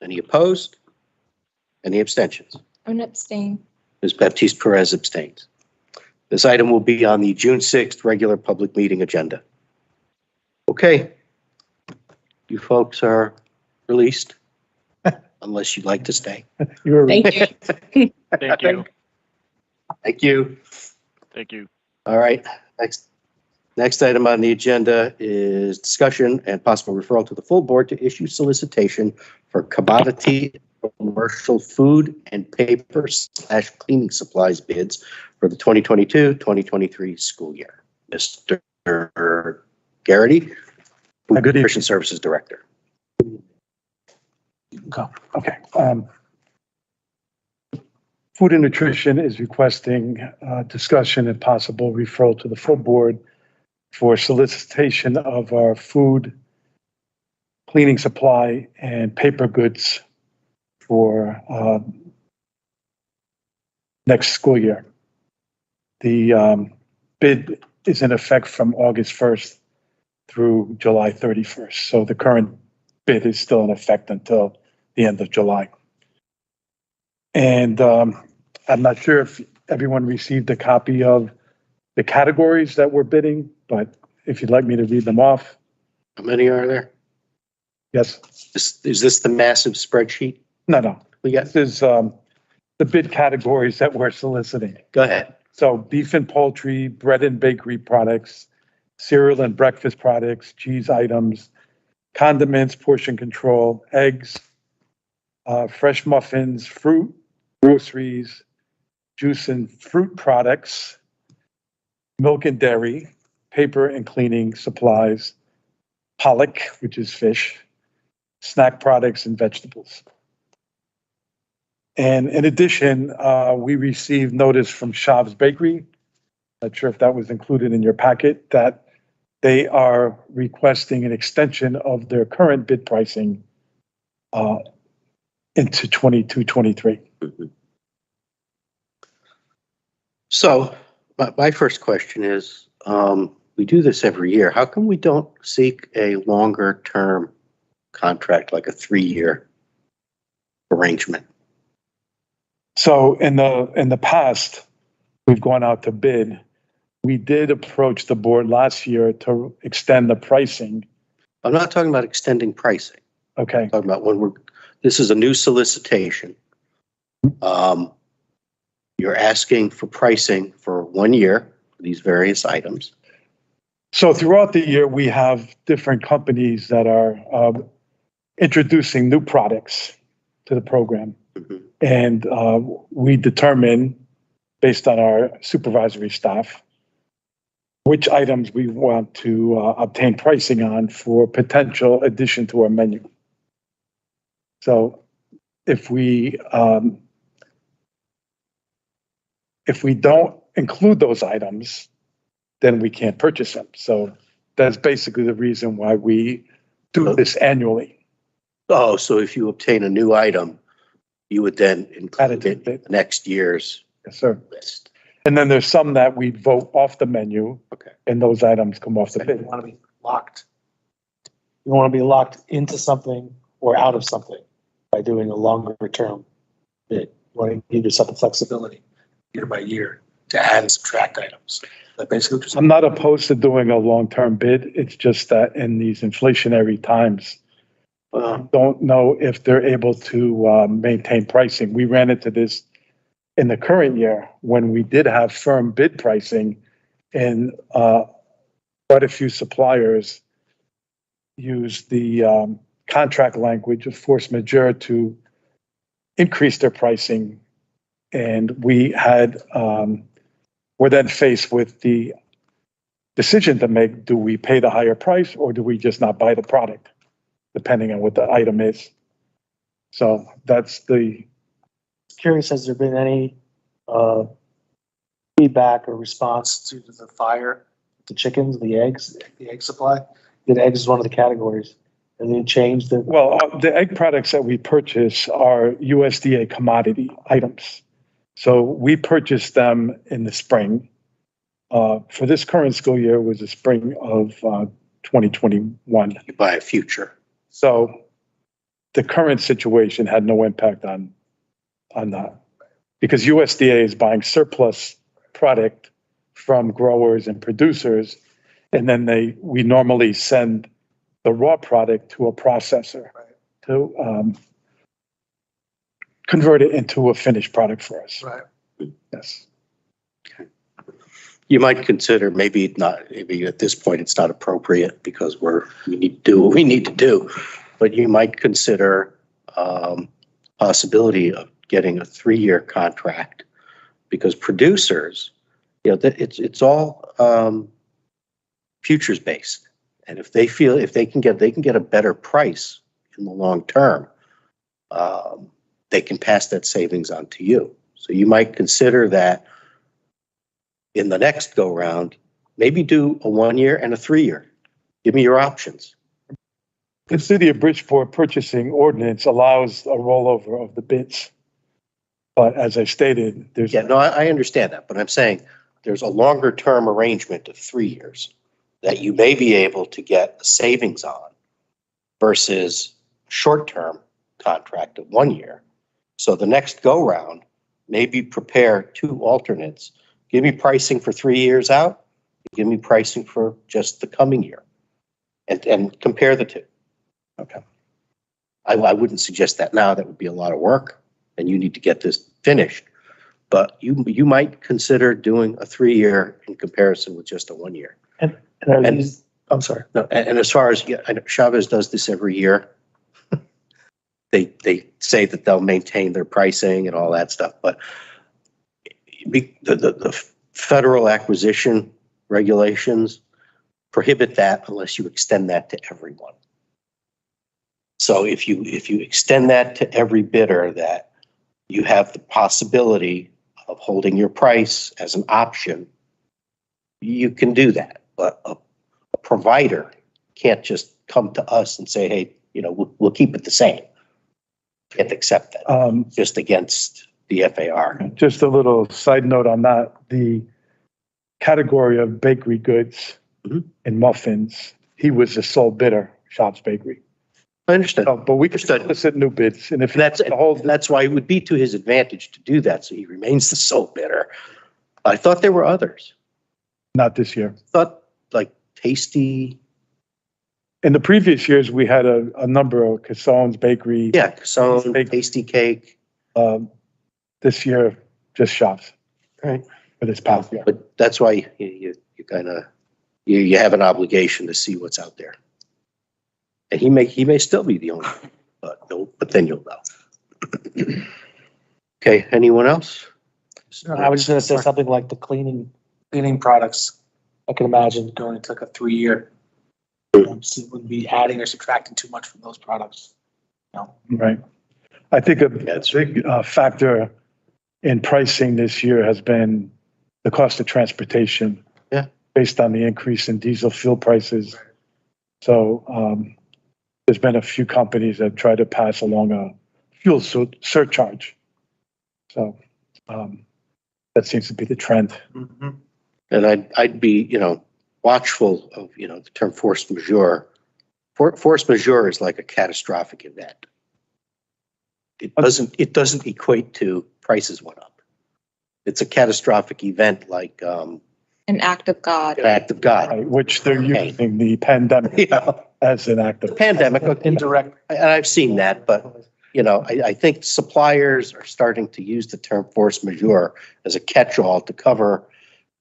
[SPEAKER 1] Any opposed? Any abstentions?
[SPEAKER 6] I'm abstaining.
[SPEAKER 1] Ms. Baptiste Perez abstains. This item will be on the June 6th regular public meeting agenda. Okay. You folks are released, unless you'd like to stay.
[SPEAKER 2] You were
[SPEAKER 10] Thank you.
[SPEAKER 9] Thank you.
[SPEAKER 1] Thank you.
[SPEAKER 9] Thank you.
[SPEAKER 1] All right. Next item on the agenda is discussion and possible referral to the full board to issue solicitation for commodity commercial food and paper/cleaning supplies bids for the 2022-2023 school year. Mr. Garrity, Food
[SPEAKER 11] Good
[SPEAKER 1] Nutrition Services Director.
[SPEAKER 11] Okay. Food and Nutrition is requesting discussion and possible referral to the full board for solicitation of our food, cleaning supply, and paper goods for next school year. The bid is in effect from August 1st through July 31st. So the current bid is still in effect until the end of July. And I'm not sure if everyone received a copy of the categories that we're bidding, but if you'd like me to read them off.
[SPEAKER 1] How many are there?
[SPEAKER 11] Yes.
[SPEAKER 1] Is this the massive spreadsheet?
[SPEAKER 11] No.
[SPEAKER 1] We got,
[SPEAKER 11] This is the bid categories that we're soliciting.
[SPEAKER 1] go ahead.
[SPEAKER 11] So beef and poultry, bread and bakery products, cereal and breakfast products, cheese items, condiments, portion control, eggs, fresh muffins, fruit, groceries, juice and fruit products, milk and dairy, paper and cleaning supplies, pollock, which is fish, snack products, and vegetables. And in addition, we received notice from Shav's Bakery, not sure if that was included in your packet, that they are requesting an extension of their current bid pricing into 22-23.
[SPEAKER 1] So my first question is, we do this every year. How come we don't seek a longer term contract, like a 3-year arrangement?
[SPEAKER 11] So in the past, we've gone out to bid. We did approach the board last year to extend the pricing.
[SPEAKER 1] I'm not talking about extending pricing.
[SPEAKER 11] Okay.
[SPEAKER 1] I'm talking about this is a new solicitation. You're asking for pricing for 1 year for these various items.
[SPEAKER 11] So throughout the year, we have different companies that are introducing new products to the program.
[SPEAKER 1] Mm-hmm.
[SPEAKER 11] And we determine, based on our supervisory staff, which items we want to obtain pricing on for potential addition to our menu. So if we don't include those items, then we can't purchase them. So that's basically the reason why we do this annually.
[SPEAKER 1] Oh, so if you obtain a new item, you would then include it in the next year's
[SPEAKER 11] Yes, sir.
[SPEAKER 1] list.
[SPEAKER 11] And then there's some that we vote off the menu.
[SPEAKER 1] Okay.
[SPEAKER 11] And those items come off the
[SPEAKER 2] You
[SPEAKER 11] bid.
[SPEAKER 2] want to be locked. You want to be locked into something or out of something by doing a longer term bid. You want to give yourself the flexibility year by year to add and subtract items. That basically what you're saying.
[SPEAKER 11] I'm not opposed to doing a long-term bid. It's just that in these inflationary times, don't know if they're able to maintain pricing. We ran into this in the current year when we did have firm bid pricing, and quite a few suppliers used the contract language of force majeure to increase their pricing. And we were then faced with the decision to make: do we pay the higher price or do we just not buy the product, depending on what the item is? So that's the.
[SPEAKER 2] Curious, has there been any feedback or response to the fire, the chickens, the egg supply? The eggs is one of the categories. Have they changed the?
[SPEAKER 11] Well, the egg products that we purchase are USDA commodity items. So we purchased them in the spring. For this current school year was the spring of 2021.
[SPEAKER 1] You buy a future.
[SPEAKER 11] So the current situation had no impact on that, because USDA is buying surplus product from growers and producers, and then we normally send the raw product to a processor to convert it into a finished product for us.
[SPEAKER 2] Right.
[SPEAKER 11] Yes.
[SPEAKER 1] You might consider maybe at this point it's not appropriate because we need to do what we need to do, but you might consider possibility of getting a 3-year contract, because producers, it's all futures based, and if they feel they can get a better price in the long term, they can pass that savings on to you. So you might consider that in the next go round, maybe do a 1-year and a 3-year. Give me your options.
[SPEAKER 11] The City of Bridgeport purchasing ordinance allows a rollover of the bids. But as I stated, there's.
[SPEAKER 1] Yeah, no, I understand that, but I'm saying there's a longer term arrangement of 3 years that you may be able to get a savings on versus short term contract of 1 year. So the next go round, maybe prepare 2 alternates. Give me pricing for 3 years out. Give me pricing for just the coming year, and compare the two.
[SPEAKER 11] Okay.
[SPEAKER 1] I wouldn't suggest that now. That would be a lot of work, and you need to get this finished. but you might consider doing a 3-year in comparison with just a 1 year.
[SPEAKER 2] And are
[SPEAKER 1] And-
[SPEAKER 2] these, I'm sorry.
[SPEAKER 1] No, and as far as, yeah, I know Chavez does this every year. They say that they'll maintain their pricing and all that stuff, but the federal acquisition regulations prohibit that unless you extend that to everyone. So if you extend that to every bidder, that you have the possibility of holding your price as an option, you can do that. But a provider can't just come to us and say, hey, we'll keep it the same. Can't accept that. Just against the FAR.
[SPEAKER 11] Just a little side note on that, the category of bakery goods and muffins, he was the sole bidder, Shop's Bakery.
[SPEAKER 1] I understand.
[SPEAKER 11] So, but we can
[SPEAKER 1] Understood.
[SPEAKER 11] solicit new bids, and if
[SPEAKER 1] That's
[SPEAKER 11] the whole,
[SPEAKER 1] that's why it would be to his advantage to do that, so he remains the sole bidder. I thought there were others.
[SPEAKER 11] not this year.
[SPEAKER 1] I thought like Tasty,
[SPEAKER 11] In the previous years, we had a number of Cassone's Bakery.
[SPEAKER 1] yeah, Casone, Tasty Cake.
[SPEAKER 11] This year, just Shops
[SPEAKER 1] Right.
[SPEAKER 11] for this past year.
[SPEAKER 1] But that's why you kind of, you have an obligation to see what's out there. And he may still be the owner, but then you'll know. Okay, anyone else?
[SPEAKER 2] I was just gonna say something like the cleaning products. I can imagine going into like a 3-year. Wouldn't be adding or subtracting too much from those products.
[SPEAKER 11] Right. I think a big factor in pricing this year has been the cost of transportation.
[SPEAKER 1] Yeah.
[SPEAKER 11] Based on the increase in diesel fuel prices. So there's been a few companies that try to pass along a fuel surcharge. So that seems to be the trend.
[SPEAKER 2] Mm-hmm.
[SPEAKER 1] And I'd be, watchful of, the term force majeure. Force majeure is like a catastrophic event. It doesn't equate to prices went up. It's a catastrophic event like
[SPEAKER 6] An act of God.
[SPEAKER 1] an act of God.
[SPEAKER 11] Right, which they're
[SPEAKER 1] Okay.
[SPEAKER 11] using the pandemic as an act
[SPEAKER 1] The
[SPEAKER 11] of.
[SPEAKER 1] pandemic,
[SPEAKER 2] Indirect.
[SPEAKER 1] and I've seen that, but I think suppliers are starting to use the term force majeure as a catch-all to cover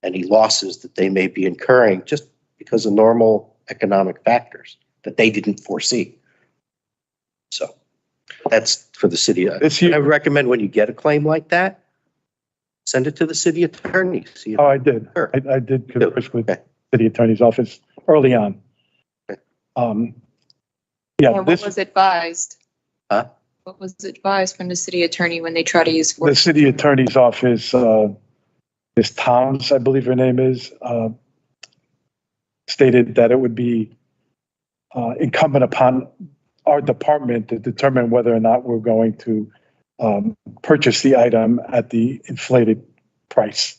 [SPEAKER 1] any losses that they may be incurring just because of normal economic factors that they didn't foresee. So that's for the city.
[SPEAKER 11] This year-
[SPEAKER 1] I recommend when you get a claim like that, send it to the city attorney. See if-
[SPEAKER 11] Oh, I did.
[SPEAKER 1] Sure.
[SPEAKER 11] I did converse with
[SPEAKER 1] Okay.
[SPEAKER 11] city attorney's office early on.
[SPEAKER 1] Okay.
[SPEAKER 11] Yeah,
[SPEAKER 6] And what
[SPEAKER 11] this,
[SPEAKER 6] was advised?
[SPEAKER 1] Huh?
[SPEAKER 6] What was advised from the city attorney when they try to use
[SPEAKER 11] the
[SPEAKER 6] force?
[SPEAKER 11] city attorney's office, Ms. Towns, I believe her name is, stated that it would be incumbent upon our department to determine whether or not we're going to purchase the item at the inflated price.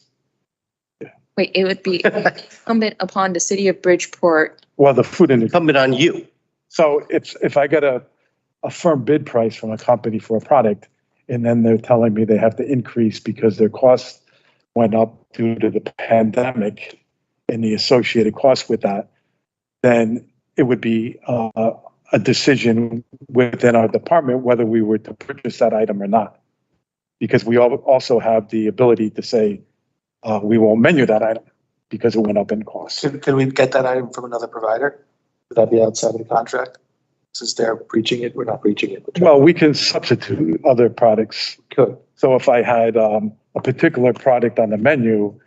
[SPEAKER 6] Wait, it would be incumbent upon the city of Bridgeport.
[SPEAKER 11] Well, the food industry.
[SPEAKER 1] Incumbent on you.
[SPEAKER 11] So if I get a firm bid price from a company for a product, and then they're telling me they have to increase because their costs went up due to the pandemic and the associated costs with that, then it would be a decision within our department whether we were to purchase that item or not. Because we also have the ability to say, we won't menu that item because it went up in cost.
[SPEAKER 2] Can we get that item from another provider? Would that be outside of the contract? Since they're breaching it, we're not breaching it.
[SPEAKER 11] Well, we can substitute other products.
[SPEAKER 2] Could.
[SPEAKER 11] So if I had a particular product on the menu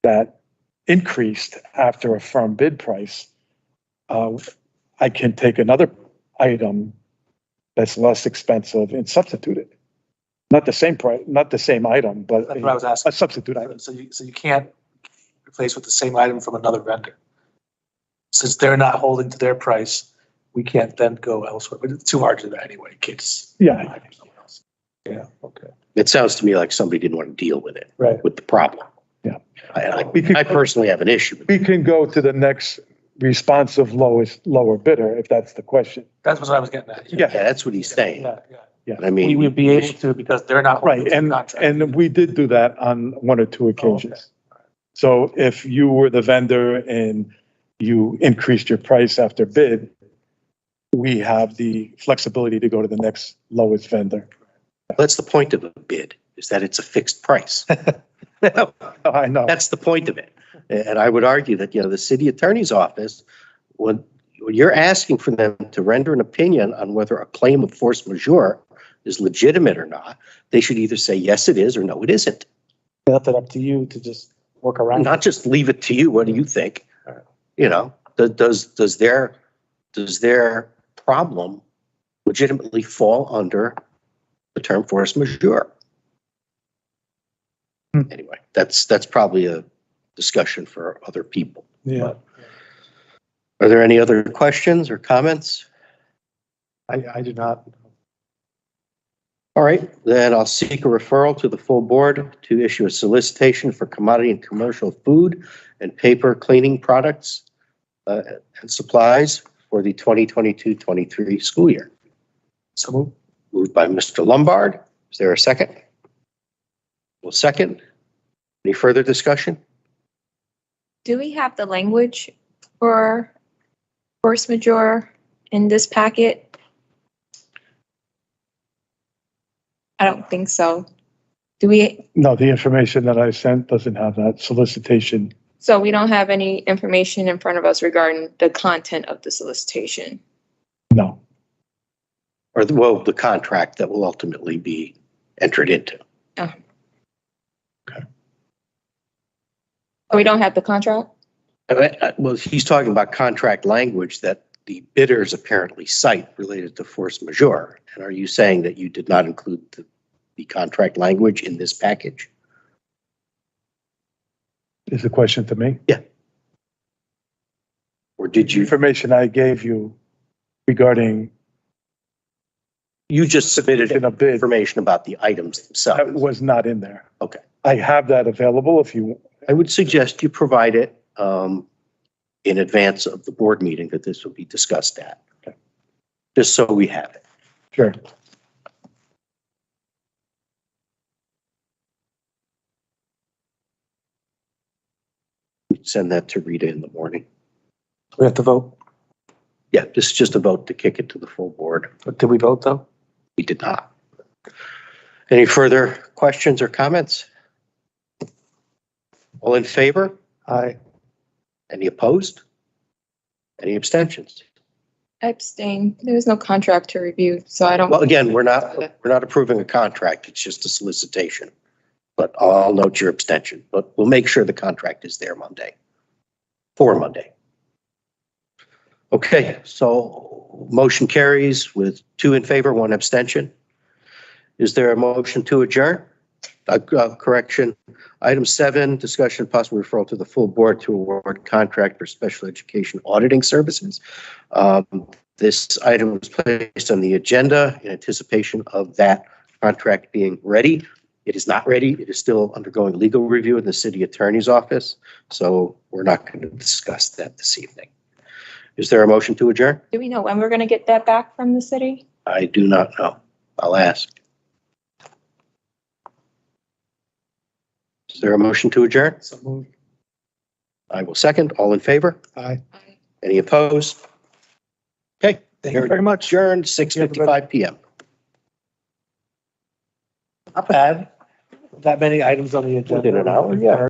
[SPEAKER 11] that increased after a firm bid price, I can take another item that's less expensive and substitute it. Not the same price, not the same item, but
[SPEAKER 2] That's what I was asking.
[SPEAKER 11] a substitute item.
[SPEAKER 2] So you can't replace with the same item from another vendor. Since they're not holding to their price, we can't then go elsewhere, but it's too hard to do that anyway, kids.
[SPEAKER 11] Yeah.
[SPEAKER 2] Yeah, okay.
[SPEAKER 1] It sounds to me like somebody didn't want to deal with it,
[SPEAKER 2] Right.
[SPEAKER 1] with the problem.
[SPEAKER 11] Yeah.
[SPEAKER 1] I personally have an issue with it.
[SPEAKER 11] We can go to the next responsive lower bidder if that's the question.
[SPEAKER 2] That's what I was getting at.
[SPEAKER 11] Yeah.
[SPEAKER 1] Yeah, that's what he's saying.
[SPEAKER 2] Yeah.
[SPEAKER 1] I mean,
[SPEAKER 2] We would be able to because they're not holding
[SPEAKER 11] Right,
[SPEAKER 2] to the
[SPEAKER 11] and
[SPEAKER 2] contract.
[SPEAKER 11] we did do that on one or two occasions. So if you were the vendor and you increased your price after bid, we have the flexibility to go to the next lowest vendor.
[SPEAKER 1] that's the point of a bid. is that it's a fixed price.
[SPEAKER 11] I know.
[SPEAKER 1] That's the point of it. And I would argue that, the city attorney's office, when you're asking for them to render an opinion on whether a claim of force majeure is legitimate or not, they should either say, yes, it is, or no, it isn't.
[SPEAKER 2] Left it up to you to just work around.
[SPEAKER 1] Not just leave it to you. What do you think? Does their problem legitimately fall under the term force majeure? Anyway, that's probably a discussion for other people.
[SPEAKER 2] Yeah.
[SPEAKER 1] Are there any other questions or comments?
[SPEAKER 2] I do not.
[SPEAKER 1] All right, then I'll seek a referral to the full board to issue a solicitation for commodity and commercial food and paper cleaning products and supplies for the 2022-23 school year.
[SPEAKER 2] So
[SPEAKER 1] Moved by Mr. Lombard. Is there a second? Well, second. Any further discussion?
[SPEAKER 6] Do we have the language for force majeure in this packet? I don't think so. Do we?
[SPEAKER 11] No, the information that I sent doesn't have that solicitation.
[SPEAKER 6] So we don't have any information in front of us regarding the content of the solicitation.
[SPEAKER 11] No.
[SPEAKER 1] Or, the contract that will ultimately be entered into.
[SPEAKER 6] Oh. Okay. Oh, we don't have the contract?
[SPEAKER 1] Well, he's talking about contract language that the bidders apparently cite related to force majeure. And are you saying that you did not include the contract language in this package?
[SPEAKER 11] Is the question to me?
[SPEAKER 1] Yeah. Or did you?
[SPEAKER 11] Information I gave you regarding.
[SPEAKER 1] You just submitted
[SPEAKER 11] in a bid
[SPEAKER 1] information about the items
[SPEAKER 11] that
[SPEAKER 1] themselves.
[SPEAKER 11] was not in there.
[SPEAKER 1] Okay.
[SPEAKER 11] I have that available if you.
[SPEAKER 1] I would suggest you provide it in advance of the board meeting that this will be discussed at.
[SPEAKER 11] Okay.
[SPEAKER 1] Just so we have it.
[SPEAKER 11] Sure.
[SPEAKER 1] Send that to Rita in the morning.
[SPEAKER 2] We have to vote.
[SPEAKER 1] Yeah, this is just a vote to kick it to the full board.
[SPEAKER 2] But did we vote though?
[SPEAKER 1] We did not. Any further questions or comments? All in favor?
[SPEAKER 2] Aye.
[SPEAKER 1] Any opposed? Any abstentions?
[SPEAKER 6] I abstain. There was no contract to review, so I don't.
[SPEAKER 1] Well, again, we're not approving a contract. It's just a solicitation. But I'll note your abstention, but we'll make sure the contract is there for Monday. Okay, so motion carries with 2 in favor, 1 abstention. Is there a motion to adjourn? Correction. Item 7, discussion possible referral to the full board to award contract for special education auditing services. This item was placed on the agenda in anticipation of that contract being ready. It is not ready. It is still undergoing legal review in the city attorney's office. So we're not going to discuss that this evening. Is there a motion to adjourn?
[SPEAKER 6] Do we know when we're going to get that back from the city?
[SPEAKER 1] I do not know. I'll ask. Is there a motion to adjourn?
[SPEAKER 2] So moved.
[SPEAKER 1] I will second. All in favor?
[SPEAKER 2] Aye.
[SPEAKER 1] Any opposed? Okay.
[SPEAKER 2] Thank you very much.
[SPEAKER 1] Adjourned 6:55 PM.
[SPEAKER 2] Not bad. That many items on the agenda.
[SPEAKER 1] Within an hour, yeah.